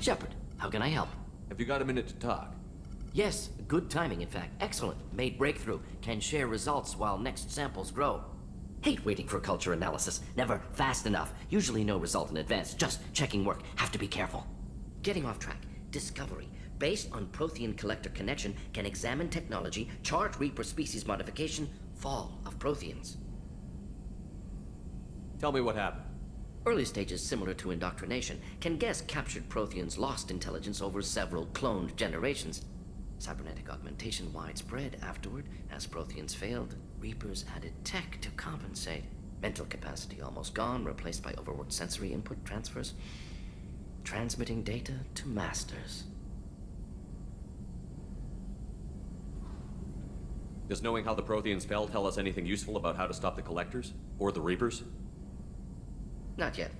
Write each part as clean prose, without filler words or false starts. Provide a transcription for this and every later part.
Shepard, how can I help? Have you got a minute to talk? Yes, good timing, in fact. Excellent. Made breakthrough. Can share results while next samples grow. Hate waiting for culture analysis. Never fast enough. Usually no result in advance. Just checking work. Have to be careful. Getting off track. Discovery. Based on Prothean collector connection, can examine technology, chart Reaper species modification, fall of Protheans. Tell me what happened. Early stages similar to indoctrination. Can guess captured Protheans lost intelligence over several cloned generations. Cybernetic augmentation widespread afterward. As Protheans failed, Reapers added tech to compensate. Mental capacity almost gone, replaced by overworked sensory input transfers. Transmitting data to masters. Does knowing how the Protheans fell tell us anything useful about how to stop the Collectors? Or the Reapers? Not yet.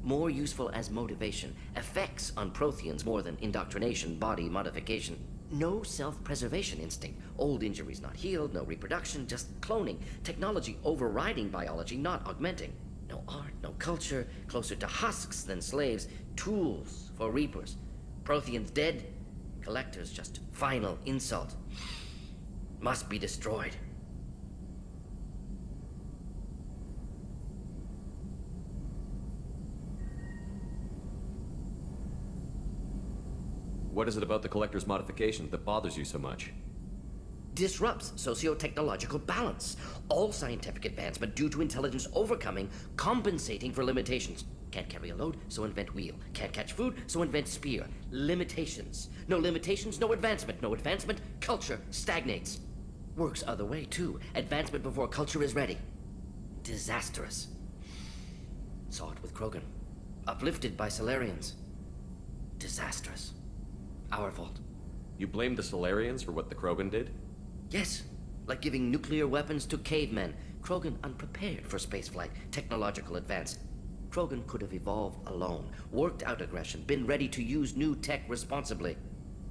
More useful as motivation. Effects on Protheans more than indoctrination, body modification. No self-preservation instinct. Old injuries not healed, no reproduction, just cloning. Technology overriding biology, not augmenting. No art, no culture, closer to husks than slaves. Tools for Reapers. Protheans dead, Collectors just final insult. Must be destroyed. What is it about the Collector's modification that bothers you so much? Disrupts socio-technological balance. All scientific advancement due to intelligence overcoming, compensating for limitations. Can't carry a load, so invent wheel. Can't catch food, so invent spear. Limitations. No limitations, no advancement. No advancement, culture stagnates. Works other way, too. Advancement before culture is ready. Disastrous. Saw it with Krogan. Uplifted by Solarians. Disastrous. Our fault. You blame the Solarians for what the Krogan did? Yes. Like giving nuclear weapons to cavemen. Krogan unprepared for spaceflight, technological advance. Krogan could have evolved alone, worked out aggression, been ready to use new tech responsibly.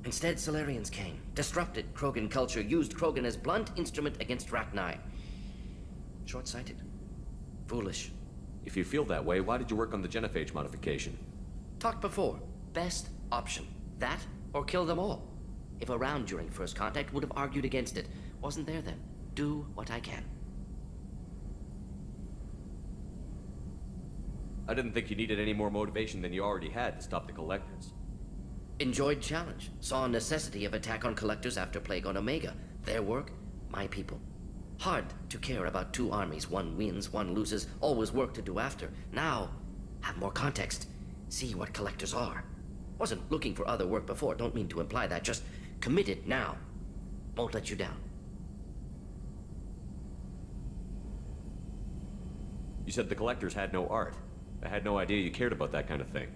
Instead, Solarians came, disrupted Krogan culture, used Krogan as blunt instrument against Rachni. Short-sighted. Foolish. If you feel that way, why did you work on the genophage modification? Talked before. Best option. That or kill them all. If around during first contact, would have argued against it. Wasn't there then. Do what I can. I didn't think you needed any more motivation than you already had to stop the Collectors. Enjoyed challenge. Saw necessity of attack on Collectors after Plague on Omega. Their work, my people. Hard to care about two armies. One wins, one loses. Always work to do after. Now, have more context. See what Collectors are. Wasn't looking for other work before. Don't mean to imply that. Just committed now. Won't let you down. You said the Collectors had no art. I had no idea you cared about that kind of thing.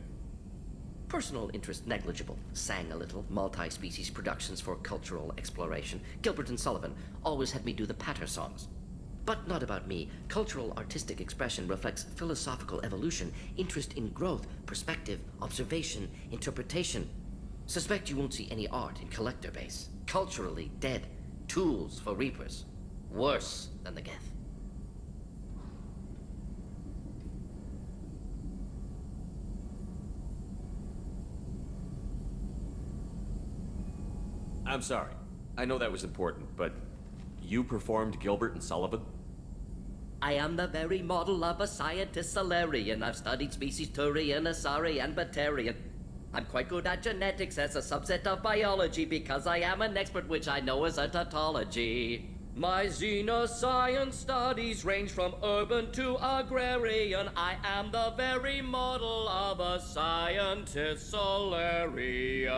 Personal interest negligible. Sang a little. Multi-species productions for cultural exploration. Gilbert and Sullivan always had me do the patter songs. But not about me. Cultural artistic expression reflects philosophical evolution, interest in growth, perspective, observation, interpretation. Suspect you won't see any art in Collector base. Culturally dead. Tools for Reapers. Worse than the Geth. I'm sorry. I know that was important, but you performed Gilbert and Sullivan? I am the very model of a scientist Solarian. I've studied species Turian, Asari, and Batarian. I'm quite good at genetics as a subset of biology because I am an expert, which I know is a tautology. My xenoscience studies range from urban to agrarian. I am the very model of a scientist Solarian.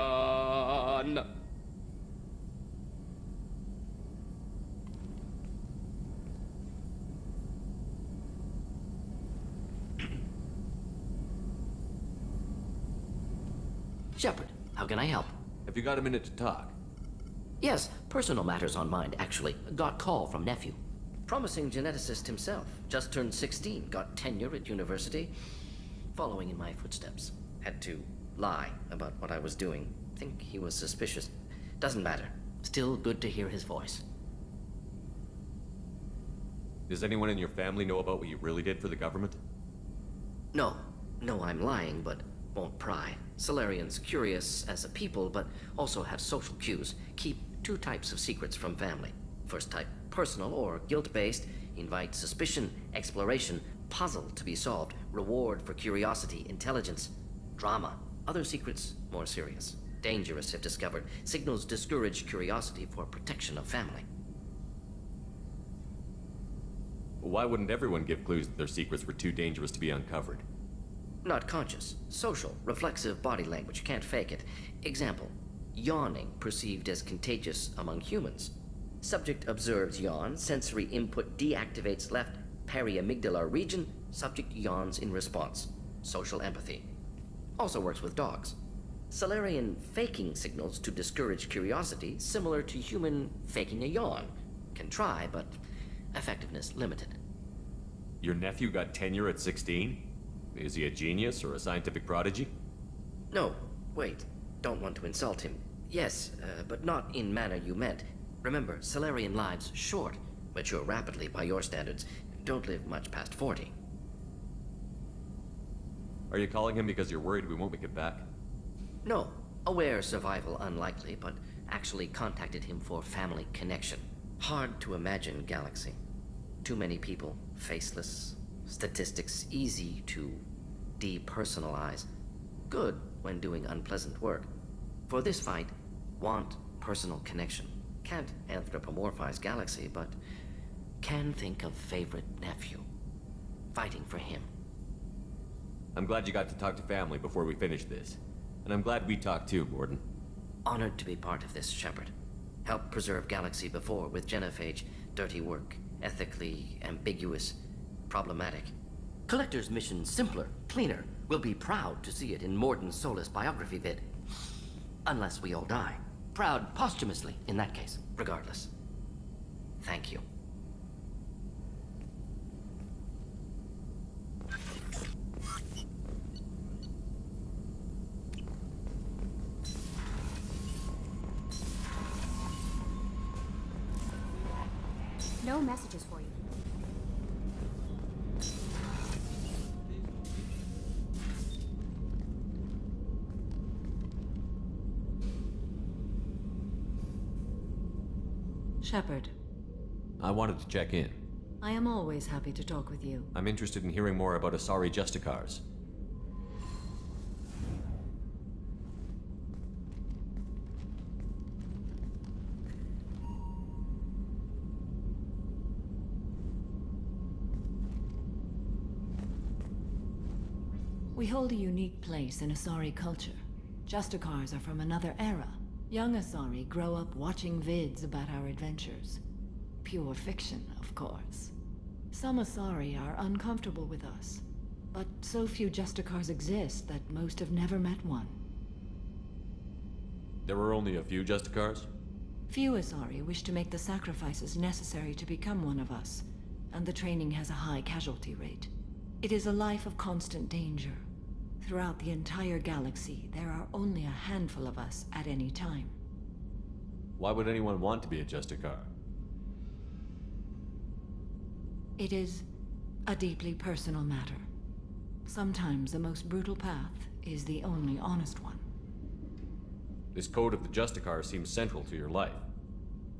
Shepard, how can I help? Have you got a minute to talk? Yes, personal matters on mind, actually. Got call from nephew. Promising geneticist himself. Just turned 16, got tenure at university. Following in my footsteps. Had to lie about what I was doing. Think he was suspicious. Doesn't matter. Still good to hear his voice. Does anyone in your family know about what you really did for the government? No, I'm lying, but won't pry. Solarians, curious as a people, but also have social cues, keep two types of secrets from family. First type, personal or guilt-based, invite suspicion, exploration, puzzle to be solved, reward for curiosity, intelligence, drama. Other secrets, more serious, dangerous if discovered, signals discourage curiosity for protection of family. Why wouldn't everyone give clues that their secrets were too dangerous to be uncovered? Not conscious. Social, reflexive body language, can't fake it. Example, yawning perceived as contagious among humans. Subject observes yawn, sensory input deactivates left periamygdalar region, subject yawns in response. Social empathy. Also works with dogs. Solarian faking signals to discourage curiosity, similar to human faking a yawn. Can try, but effectiveness limited. Your nephew got tenure at 16? Is he a genius or a scientific prodigy? No, wait. Don't want to insult him. Yes, but not in manner you meant. Remember, Solarian lives short. Mature rapidly by your standards. Don't live much past 40. Are you calling him because you're worried we won't make it back? No. Aware survival unlikely, but actually contacted him for family connection. Hard to imagine galaxy. Too many people, faceless. Statistics easy to depersonalize. Good when doing unpleasant work. For this fight, want personal connection. Can't anthropomorphize galaxy, but can think of favorite nephew. Fighting for him. I'm glad you got to talk to family before we finish this. And I'm glad we talked too, Gordon. Honored to be part of this, Shepard. Helped preserve galaxy before with genophage. Dirty work. Ethically ambiguous. Problematic. Collector's mission simpler, cleaner. We'll be proud to see it in Morden's Solus biography vid. Unless we all die. Proud posthumously, in that case, regardless. Thank you. No messages for you. Shepard, I wanted to check in. I am always happy to talk with you. I'm interested in hearing more about Asari Justicars. We hold a unique place in Asari culture. Justicars are from another era. Young Asari grow up watching vids about our adventures. Pure fiction, of course. Some Asari are uncomfortable with us, but so few Justicars exist that most have never met one. There were only a few Justicars? Few Asari wish to make the sacrifices necessary to become one of us, and the training has a high casualty rate. It is a life of constant danger. Throughout the entire galaxy, there are only a handful of us at any time. Why would anyone want to be a Justicar? It is a deeply personal matter. Sometimes the most brutal path is the only honest one. This code of the Justicar seems central to your life.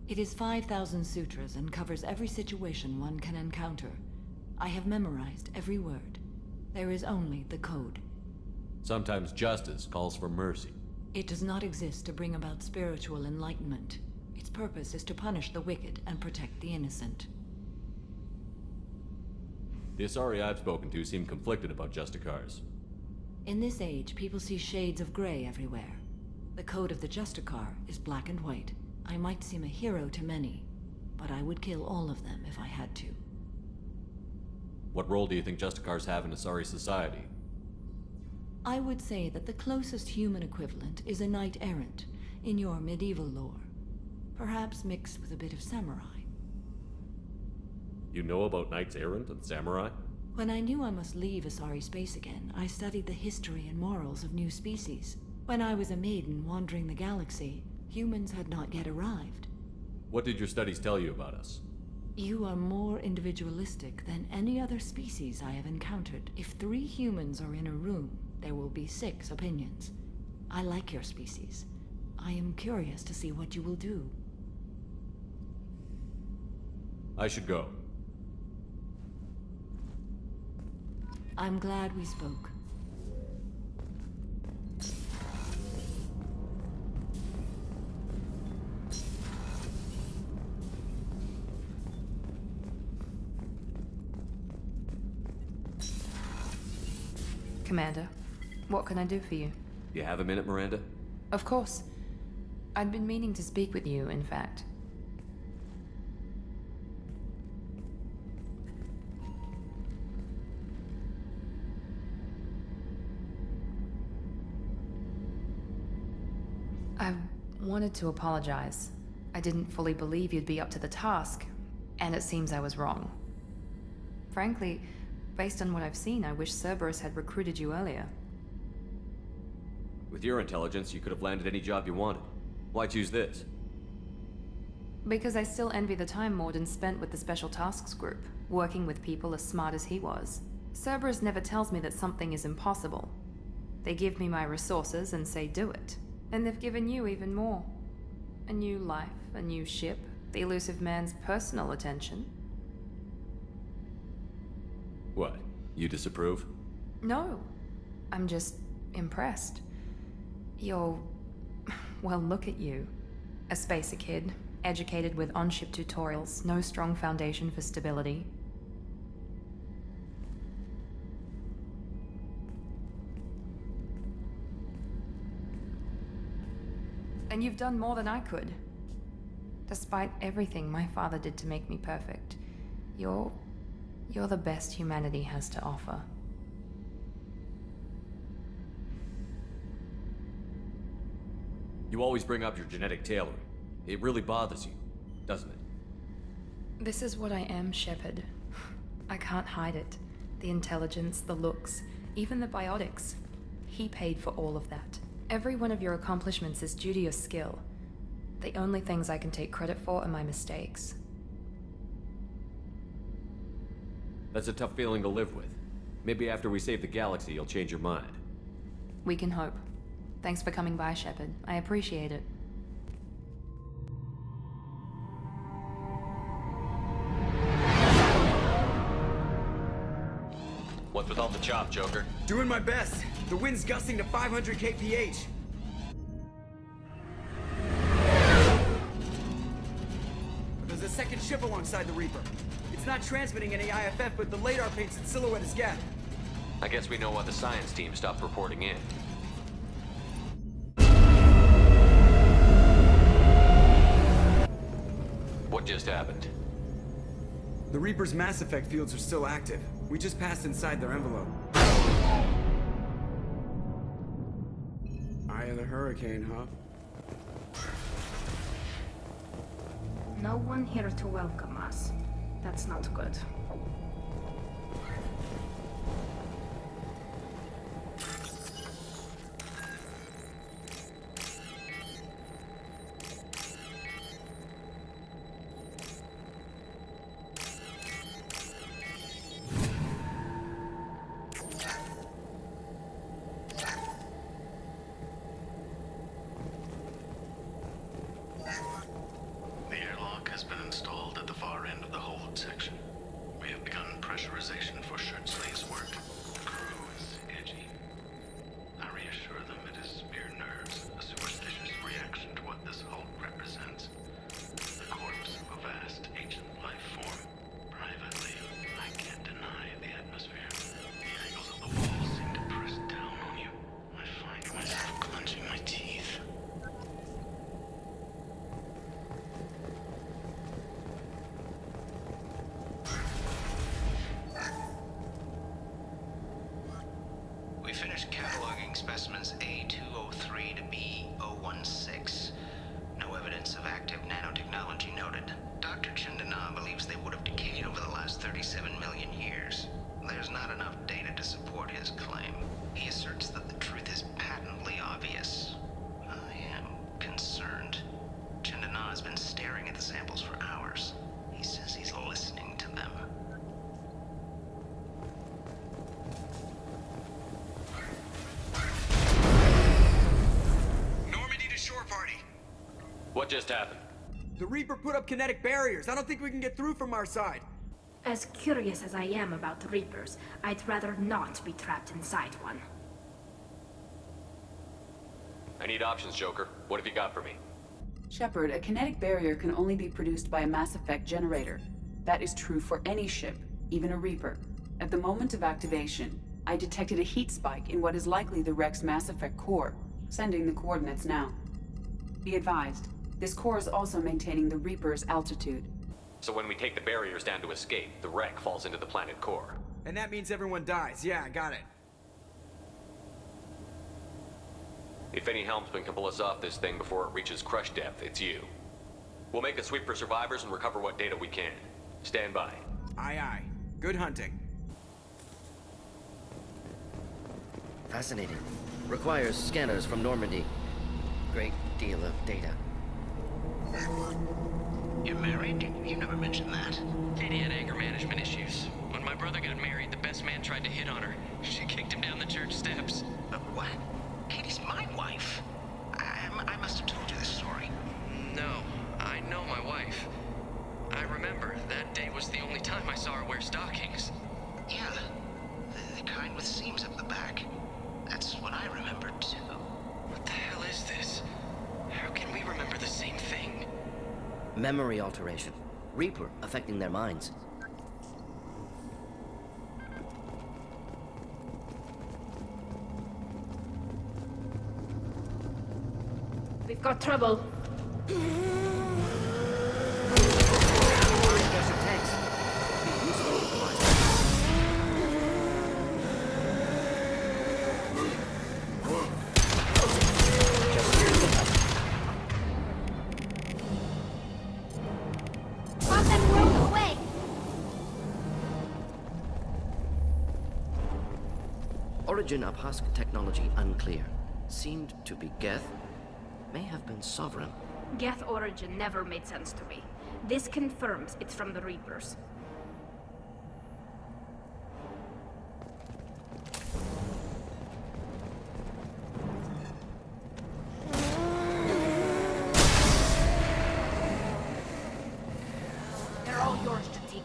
It is 5,000 sutras and covers every situation one can encounter. I have memorized every word. There is only the code. Sometimes justice calls for mercy. It does not exist to bring about spiritual enlightenment. Its purpose is to punish the wicked and protect the innocent. The Asari I've spoken to seem conflicted about Justicars. In this age, people see shades of gray everywhere. The code of the Justicar is black and white. I might seem a hero to many, but I would kill all of them if I had to. What role do you think Justicars have in Asari society? I would say that the closest human equivalent is a knight-errant in your medieval lore. Perhaps mixed with a bit of samurai. You know about knights errant and samurai? When I knew I must leave Asari space again, I studied the history and morals of new species. When I was a maiden wandering the galaxy, humans had not yet arrived. What did your studies tell you about us? You are more individualistic than any other species I have encountered. If 3 humans are in a room, there will be 6 opinions. I like your species. I am curious to see what you will do. I should go. I'm glad we spoke. Commander, what can I do for you? You have a minute, Miranda? Of course. I'd been meaning to speak with you, in fact. I wanted to apologize. I didn't fully believe you'd be up to the task, and it seems I was wrong. Frankly, based on what I've seen, I wish Cerberus had recruited you earlier. With your intelligence, you could have landed any job you wanted. Why choose this? Because I still envy the time Morden spent with the Special Tasks Group, working with people as smart as he was. Cerberus never tells me that something is impossible. They give me my resources and say do it. And they've given you even more. A new life, a new ship, the elusive man's personal attention. What? You disapprove? No. I'm just impressed. You're... well, look at you. A spacer kid, educated with on-ship tutorials, no strong foundation for stability. And you've done more than I could. Despite everything my father did to make me perfect, you're the best humanity has to offer. You always bring up your genetic tailoring. It really bothers you, doesn't it? This is what I am, Shepard. I can't hide it. The intelligence, the looks, even the biotics. He paid for all of that. Every one of your accomplishments is due to your skill. The only things I can take credit for are my mistakes. That's a tough feeling to live with. Maybe after we save the galaxy, you'll change your mind. We can hope. Thanks for coming by, Shepard. I appreciate it. What's with all the chop, Joker? Doing my best. The wind's gusting to 500 kph. There's a second ship alongside the Reaper. It's not transmitting any IFF, but the radar paints its silhouette as Gap. I guess we know why the science team stopped reporting in. What just happened? The Reaper's mass effect fields are still active. We just passed inside their envelope. Eye of the hurricane, huh? No one here to welcome us. That's not good. The airlock has been installed at the far end of the hold section. We have begun pressurization for shirt sleeves work. The crew is edgy. I reassure them it is mere nerves, a superstitious reaction to what this hold represents. The corpse of a vast ancient life form. Privately, I can't deny the atmosphere. The angles of the walls seem to press down on you. I find myself clenching my teeth. We finished cataloging specimens A203 to B016. No evidence of active nanotechnology noted. Dr. Chandana believes they would have decayed over the last 37 million years. There's not enough data to support his claim. He asserts that the truth is patently obvious. I am concerned. Chandana has been staring at the samples for hours. He says he's listening to them. just happened? The Reaper put up kinetic barriers. I don't think we can get through from our side. As curious as I am about the Reapers, I'd rather not be trapped inside one. I need options, Joker. What have you got for me? Shepard, a kinetic barrier can only be produced by a Mass Effect generator. That is true for any ship, even a Reaper. At the moment of activation, I detected a heat spike in what is likely the wreck's Mass Effect core, sending the coordinates now. Be advised, this core is also maintaining the Reaper's altitude. So when we take the barriers down to escape, the wreck falls into the planet core. And that means everyone dies. Yeah, I got it. If any helmsman can pull us off this thing before it reaches crush depth, it's you. We'll make a sweep for survivors and recover what data we can. Stand by. Aye, aye. Good hunting. Fascinating. Requires scanners from Normandy. Great deal of data. You're married? You never mentioned that. Katie had anger management issues. When my brother got married, the best man tried to hit on her. She kicked him down the church steps. What? Katie's my wife. I must have told you this story. No, I know my wife. I remember, that day was the only time I saw her wear stockings. Yeah, the kind with seams up the back. That's what I remember too. What the hell is this? How can we remember the same thing? Memory alteration. Reaper affecting their minds. We've got trouble. Origin of Husk technology unclear. Seemed to be Geth. May have been sovereign. Geth origin never made sense to me. This confirms it's from the Reapers. They're all yours to take.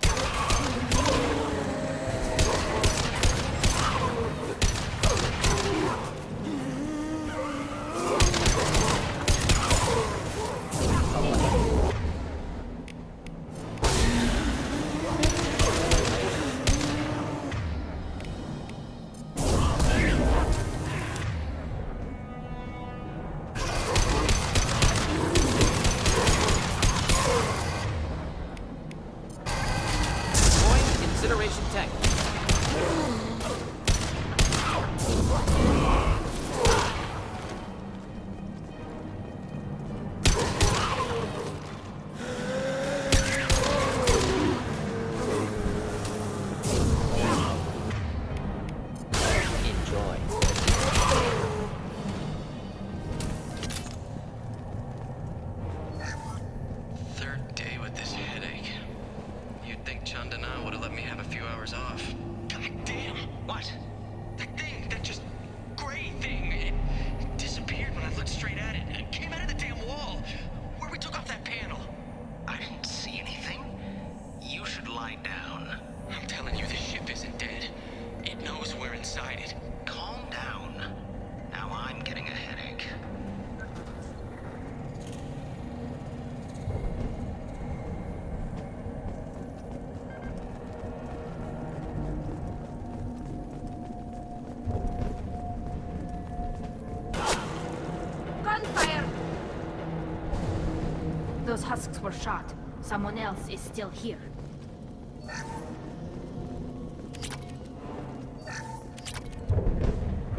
Those husks were shot. Someone else is still here.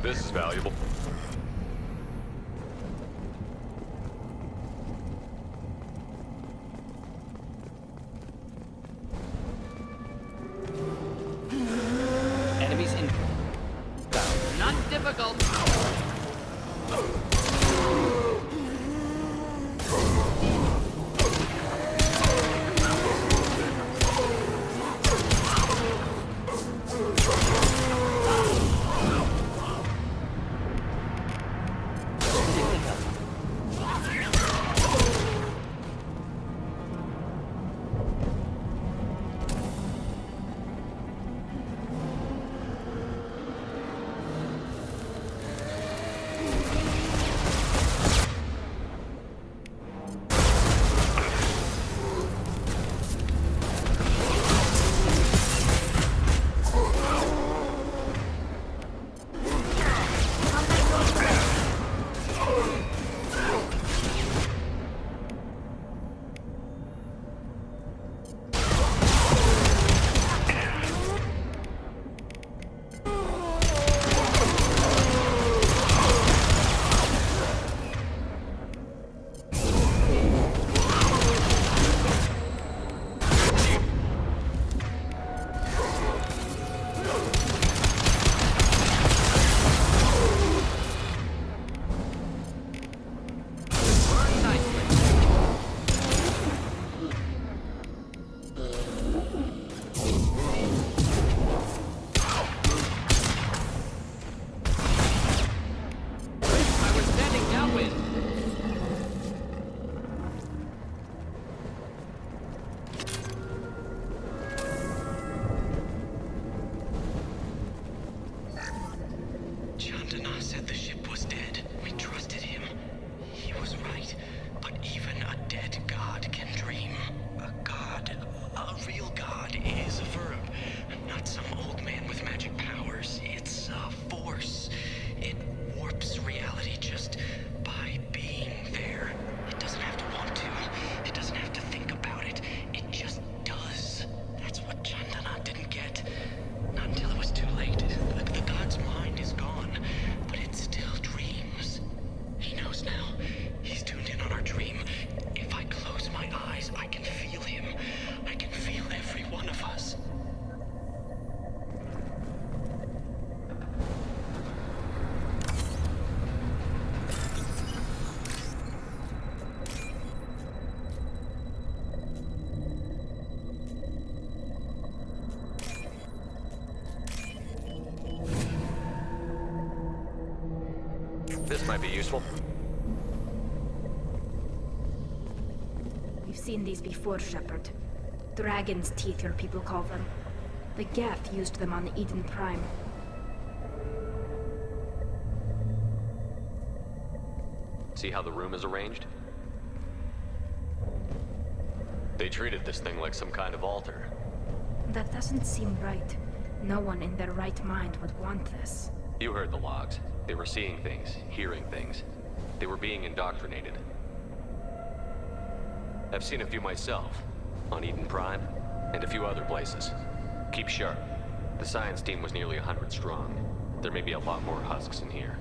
This is valuable. Enemies in... Not difficult. This might be useful. We've seen these before, Shepard. Dragon's teeth, your people call them. The Geth used them on Eden Prime. See how the room is arranged? They treated this thing like some kind of altar. That doesn't seem right. No one in their right mind would want this. You heard the logs. They were seeing things, hearing things. They were being indoctrinated. I've seen a few myself, on Eden Prime, and a few other places. Keep sharp. The science team was nearly 100 strong. There may be a lot more husks in here.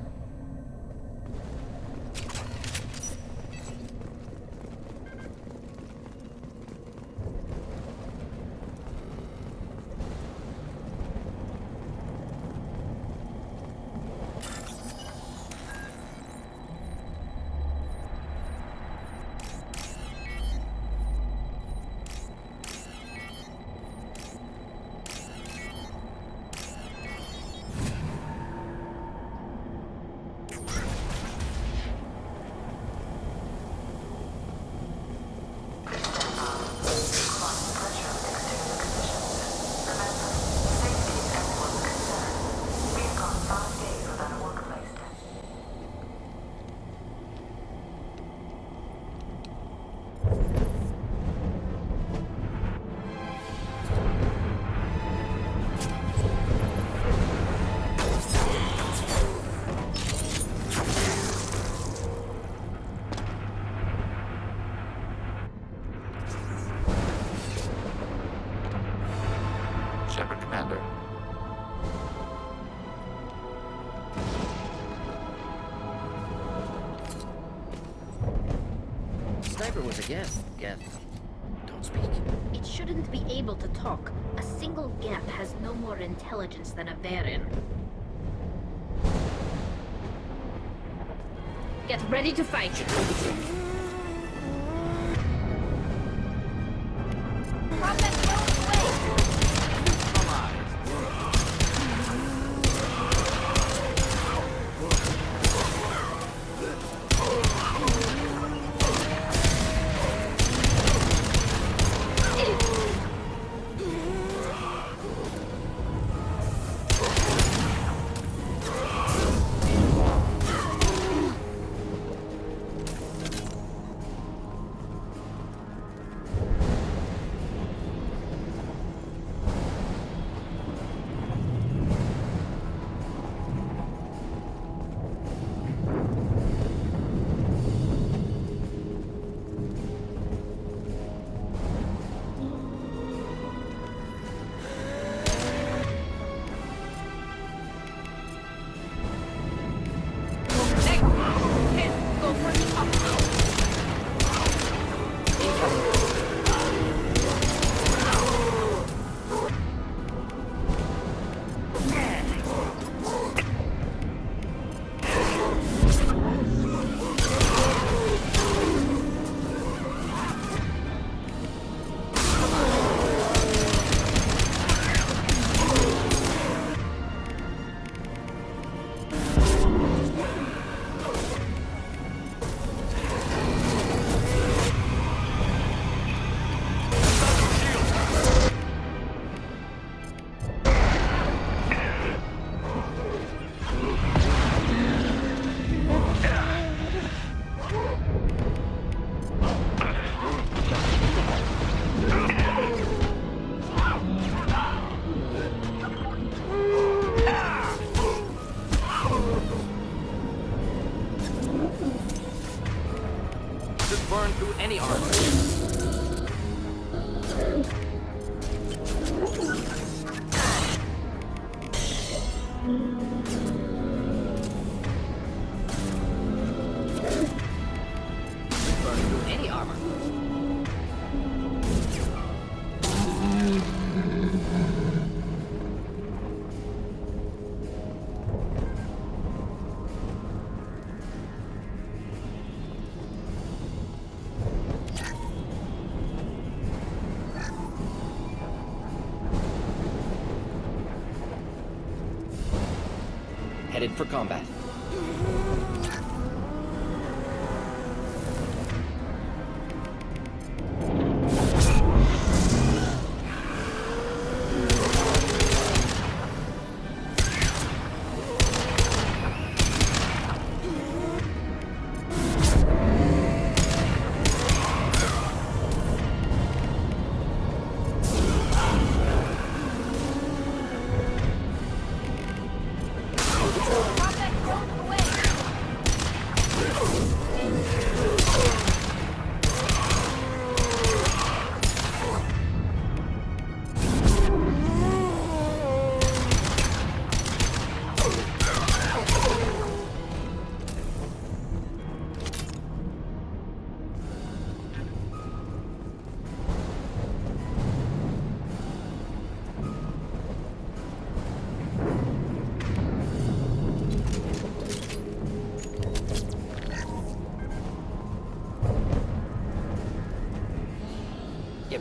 Was a Geth. Geth. Don't speak. It shouldn't be able to talk. A single Geth has no more intelligence than a Baron. Get ready to fight. Any armor. Any armor. Headed for combat.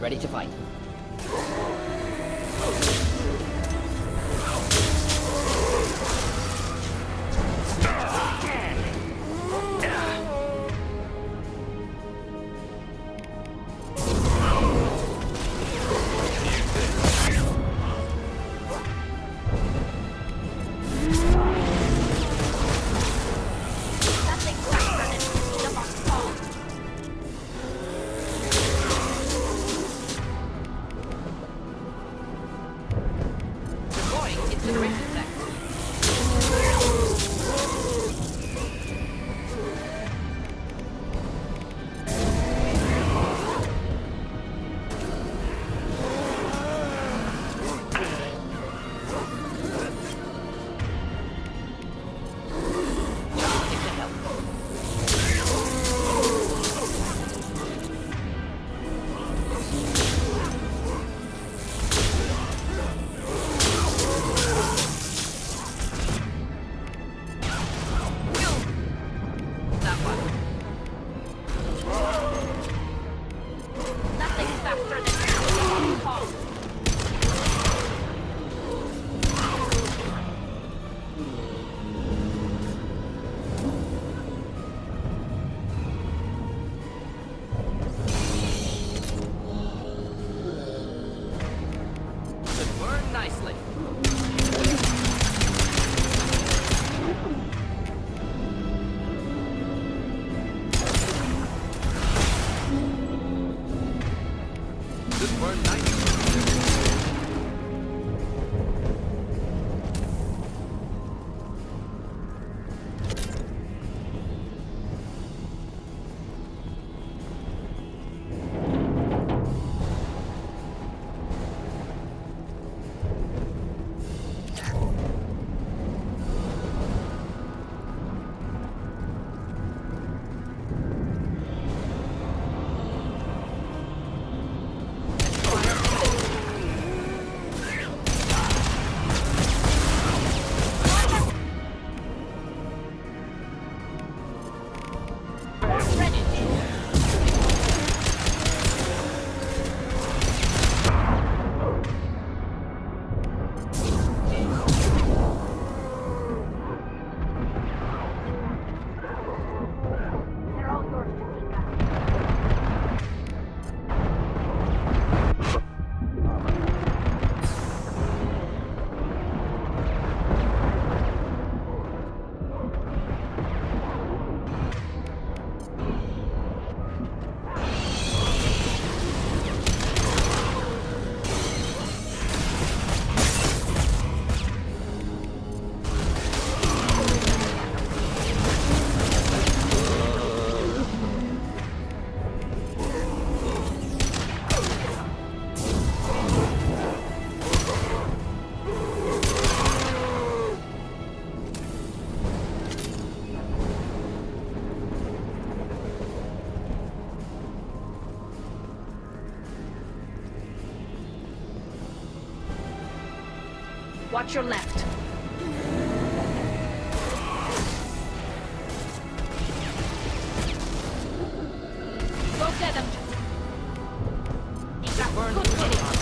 ready to fight. Watch your left. Go get him. He got burned. Good kitty.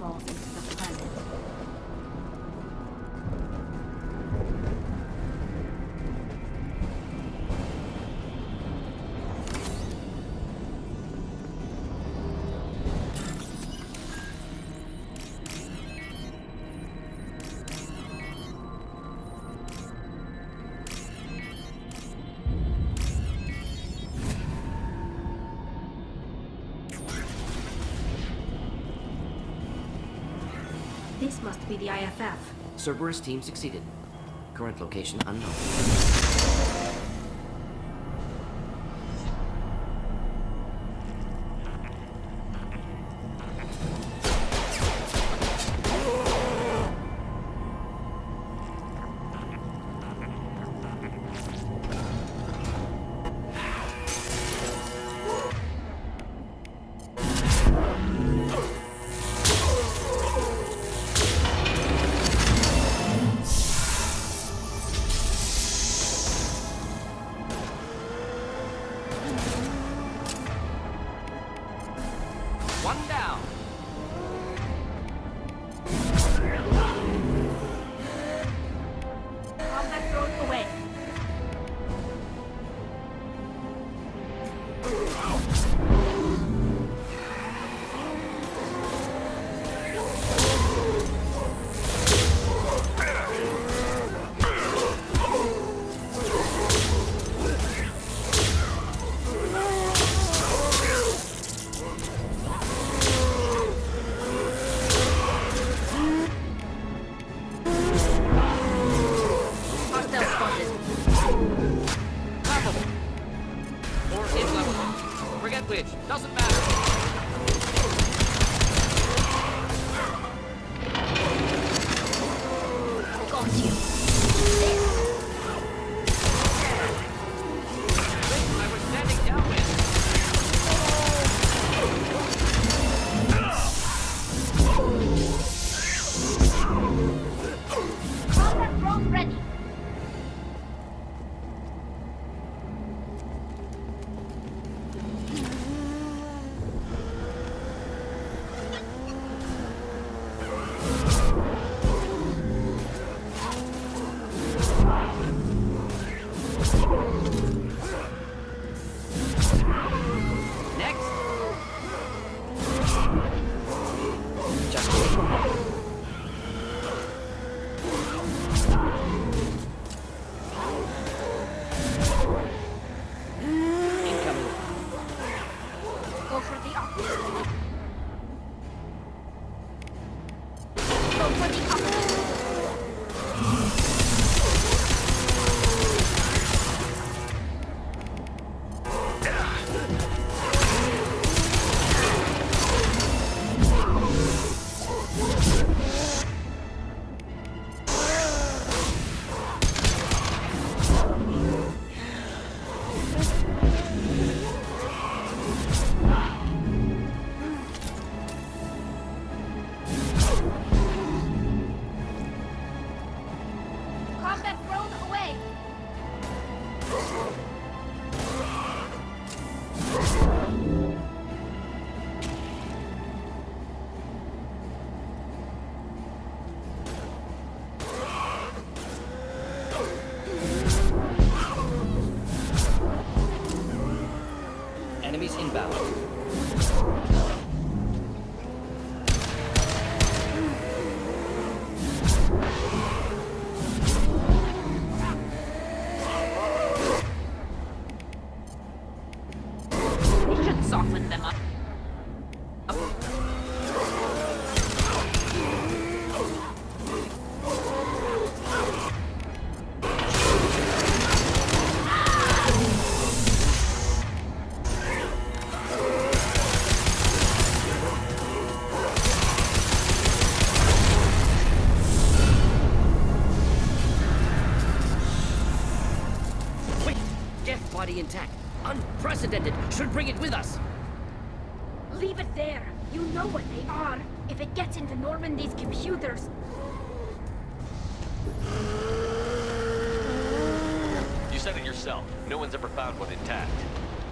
falls into the planet. This must be the IFF. Cerberus team succeeded. Current location unknown. One down. Combat drone away. Hostile spotted. Level. Or in-level. Forget which. Doesn't matter. Got you. I was standing down with. Combat drone ready. Next. Incoming. Go for the opposite. Go for the opposite. Combat drone away. Enemies inbound. We should soften them up. Wait! Death body intact. Unprecedented. Should bring it with us. Leave it there. You know what they are. If it gets into Normandy's computers. You said it yourself. No one's ever found one intact.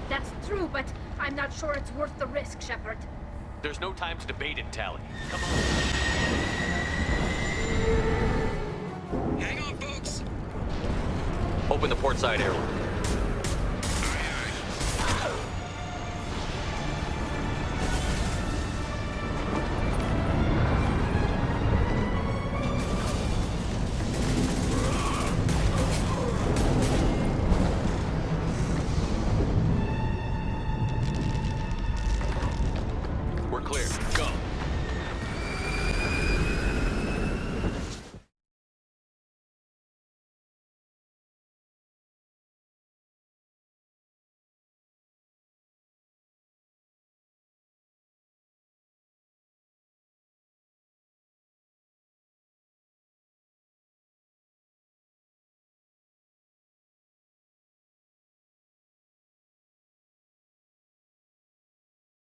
That's true, but I'm not sure it's worth the risk, Shepard. There's no time to debate it, Tally. Come on. Hang on, folks! Open the port side airlock.